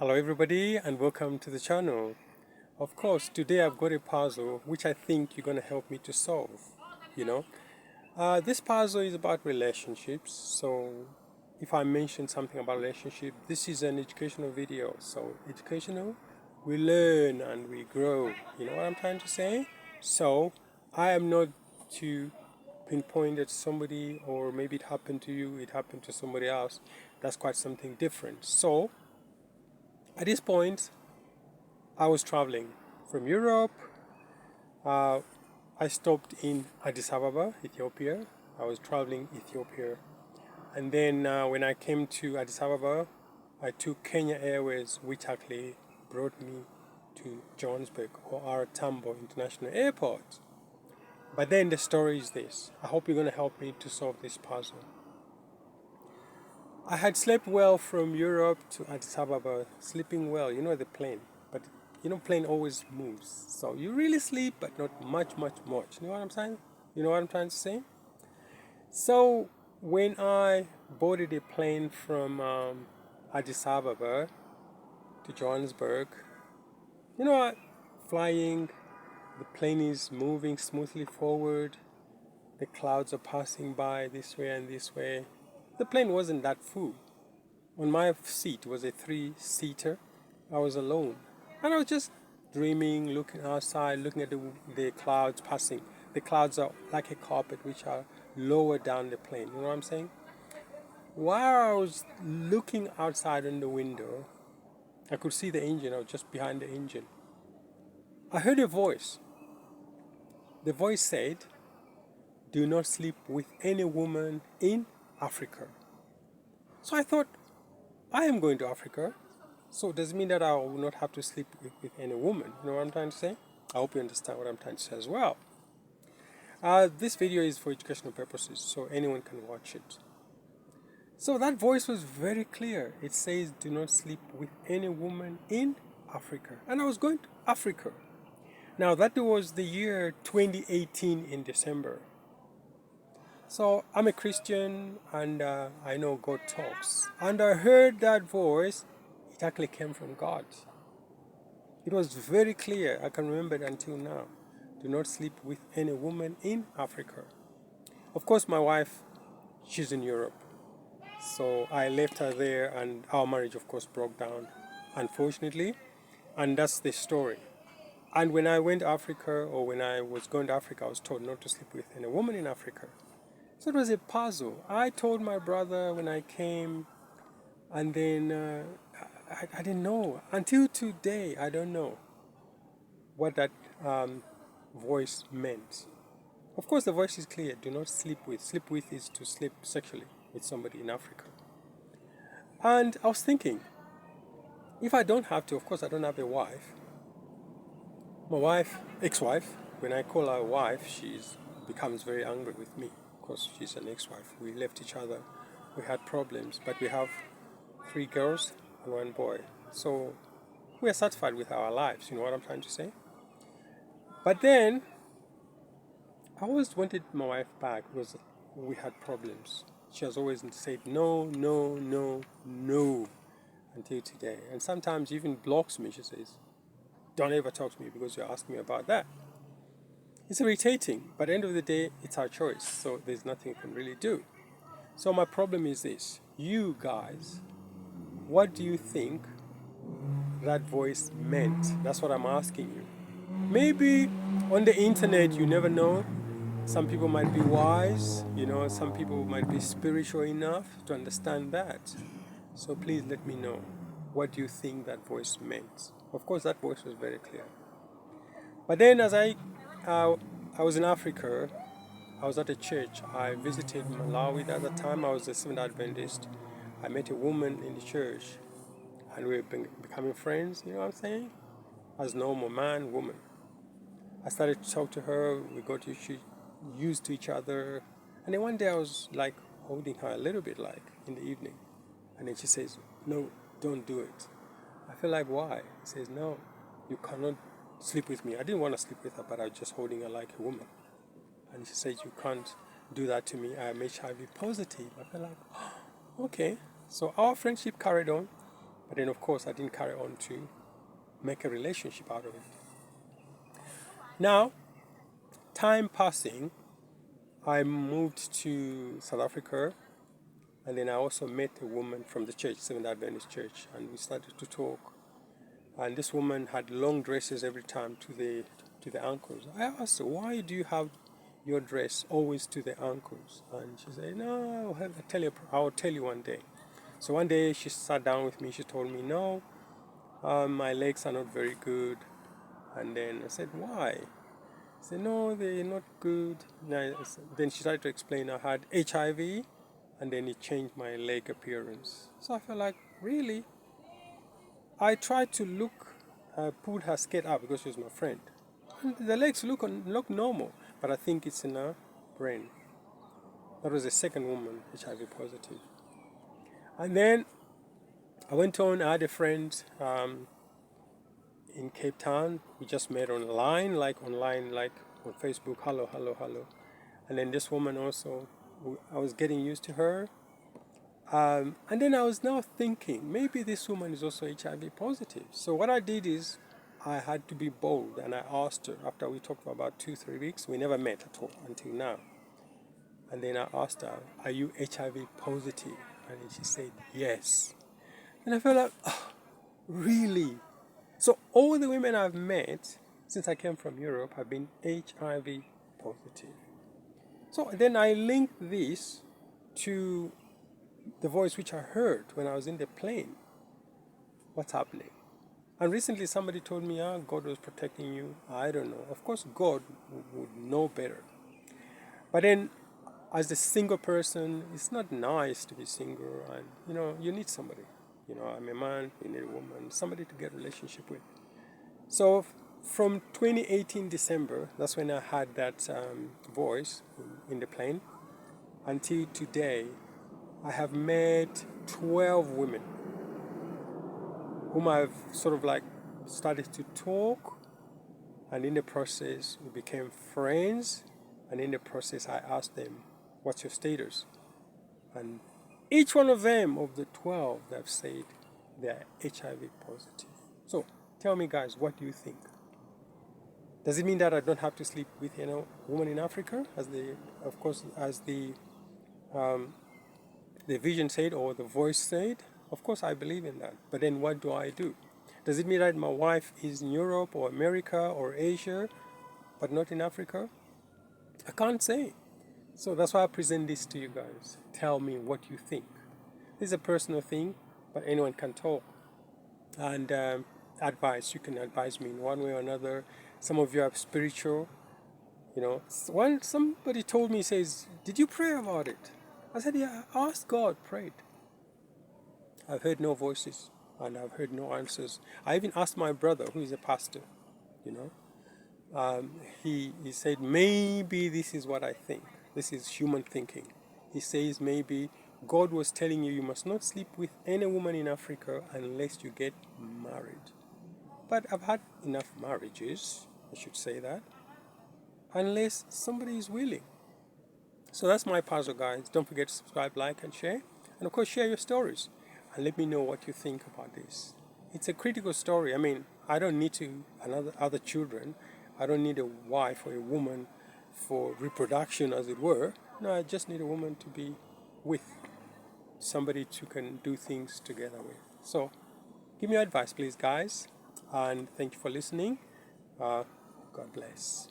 Hello everybody and welcome to the channel. Of course, today I've got a puzzle which I think you're going to help me to solve. You know, this puzzle is about relationships. So if I mention something about relationship, this is an educational video. So educational, we learn and we grow. You know what I'm trying to say? So I am not to pinpoint at somebody, or maybe it happened to you, it happened to somebody else. That's quite something different. So at this point, I was traveling from Europe. Uh, I stopped in Addis Ababa, Ethiopia. I was traveling Ethiopia. And then when I came to Addis Ababa, I took Kenya Airways, which actually brought me to Johannesburg or our Tambo International Airport. But then the story is this. I hope you're going to help me to solve this puzzle. I had slept well from Europe to Addis Ababa, sleeping well, the plane. But plane always moves. So you really sleep, but not much. You know what I'm saying? You know what I'm trying to say? So when I boarded a plane from Addis Ababa to Johannesburg, you know what? Flying, the plane is moving smoothly forward. The clouds are passing by this way and this way. The plane wasn't that full. On my seat was a three-seater. I was alone. And I was just dreaming, looking outside, looking at the clouds passing. The clouds are like a carpet which are lower down the plane. You know what I'm saying? While I was looking outside on the window, I could see the engine. I was just behind the engine. I heard a voice. The voice said, "Do not sleep with any woman in Africa." So I thought, I am going to Africa. So does it mean that I will not have to sleep with any woman? You know what I'm trying to say? I hope you understand what I'm trying to say as well. This video is for educational purposes, so anyone can watch it. So that voice was very clear. It says, "Do not sleep with any woman in Africa." And I was going to Africa. Now that was the year 2018 in December. So I'm a Christian and I know God talks. And I heard that voice. It actually came from God. It was very clear. I can remember it until now. Do not sleep with any woman in Africa. Of course, my wife, she's in Europe. So I left her there and our marriage, of course, broke down, unfortunately. And that's the story. And when I went to Africa, or when I was going to Africa, I was told not to sleep with any woman in Africa. So it was a puzzle. I told my brother when I came, and then I didn't know. Until today, I don't know what that voice meant. Of course, the voice is clear. Do not sleep with. Sleep with is to sleep sexually with somebody in Africa. And I was thinking, if I don't have to, of course, I don't have a wife. My wife, ex-wife, when I call her wife, she becomes very angry with me because she's an ex-wife. We left each other. We had problems, but we have 3 girls and 1 boy. So we are satisfied with our lives. You know what I'm trying to say? But then I always wanted my wife back because we had problems. She has always said no, no, no, no until today. And sometimes even blocks me. She says, "Don't ever talk to me because you're asking me about that." It's irritating, but at the end of the day, it's our choice. So there's nothing you can really do. So my problem is this. You guys, what do you think that voice meant? That's what I'm asking you. Maybe on the internet, you never know. Some people might be wise, some people might be spiritual enough to understand that. So please let me know. What do you think that voice meant? Of course, that voice was very clear. But then as I was in Africa, I was at a church. I visited Malawi at the time. I was a Seventh Adventist. I met a woman in the church and we were becoming friends, you know what I'm saying? As normal, man, woman. I started to talk to her. We got used to each other. And then one day I was like holding her a little bit, like in the evening. And then she says, "No, don't do it." I feel like, "Why?" She says, "No, you cannot sleep with me." I didn't want to sleep with her, but I was just holding her like a woman. And she said, "You can't do that to me. I am HIV positive." I felt like, okay. So our friendship carried on. But then, of course, I didn't carry on to make a relationship out of it. Now, time passing, I moved to South Africa, and then I also met a woman from the church, Seventh Adventist Church, and we started to talk. And this woman had long dresses every time to the ankles. I asked her, why do you have your dress always to the ankles? And she said, no, I'll tell you one day. So one day she sat down with me. She told me, no, my legs are not very good. And then I said, why? I said, no, they're not good. Then she started to explain I had HIV, and then it changed my leg appearance. So I felt like, really? I tried to put her skirt up because she was my friend. And the legs look normal, but I think it's in her brain. That was the second woman HIV positive. And then I went on. I had a friend in Cape Town. We just met online, like on Facebook. Hello, hello, hello. And then this woman also, I was getting used to her. And then I was now thinking, maybe this woman is also HIV positive. So what I did is, I had to be bold, and I asked her, after we talked for about 2-3 weeks, we never met at all until now. And then I asked her, are you HIV positive? And then she said, yes. And I felt like, oh, really? So all the women I've met since I came from Europe have been HIV positive. So then I linked this to the voice which I heard when I was in the plane. What's happening? And recently somebody told me, God was protecting you. I don't know. Of course, God would know better. But then, as a single person, it's not nice to be single. And, you need somebody. I'm a man, you need a woman, somebody to get a relationship with. So from 2018 December, that's when I had that voice in the plane, until today, I have met 12 women whom I've sort of like started to talk, and in the process we became friends, and in the process I asked them, what's your status? And each one of them, of the 12, they've said they're HIV positive. So tell me, guys, what do you think? Does it mean that I don't have to sleep with woman in Africa, as the vision said, or the voice said? Of course, I believe in that. But then what do I do? Does it mean that my wife is in Europe or America or Asia, but not in Africa? I can't say. So that's why I present this to you guys. Tell me what you think. This is a personal thing, but anyone can talk. And advice, you can advise me in one way or another. Some of you are spiritual. Somebody told me, says, did you pray about it? I said, yeah, I asked God, prayed. I've heard no voices, and I've heard no answers. I even asked my brother, who is a pastor, he said, maybe this is what I think. This is human thinking. He says maybe God was telling you must not sleep with any woman in Africa unless you get married. But I've had enough marriages, I should say that, unless somebody is willing. So that's my puzzle, guys. Don't forget to subscribe, like, and share. And of course, share your stories. And let me know what you think about this. It's a critical story. I mean, I don't need other children. I don't need a wife or a woman for reproduction, as it were. No, I just need a woman to be with, somebody to can do things together with. So, give me your advice, please, guys. And thank you for listening. God bless.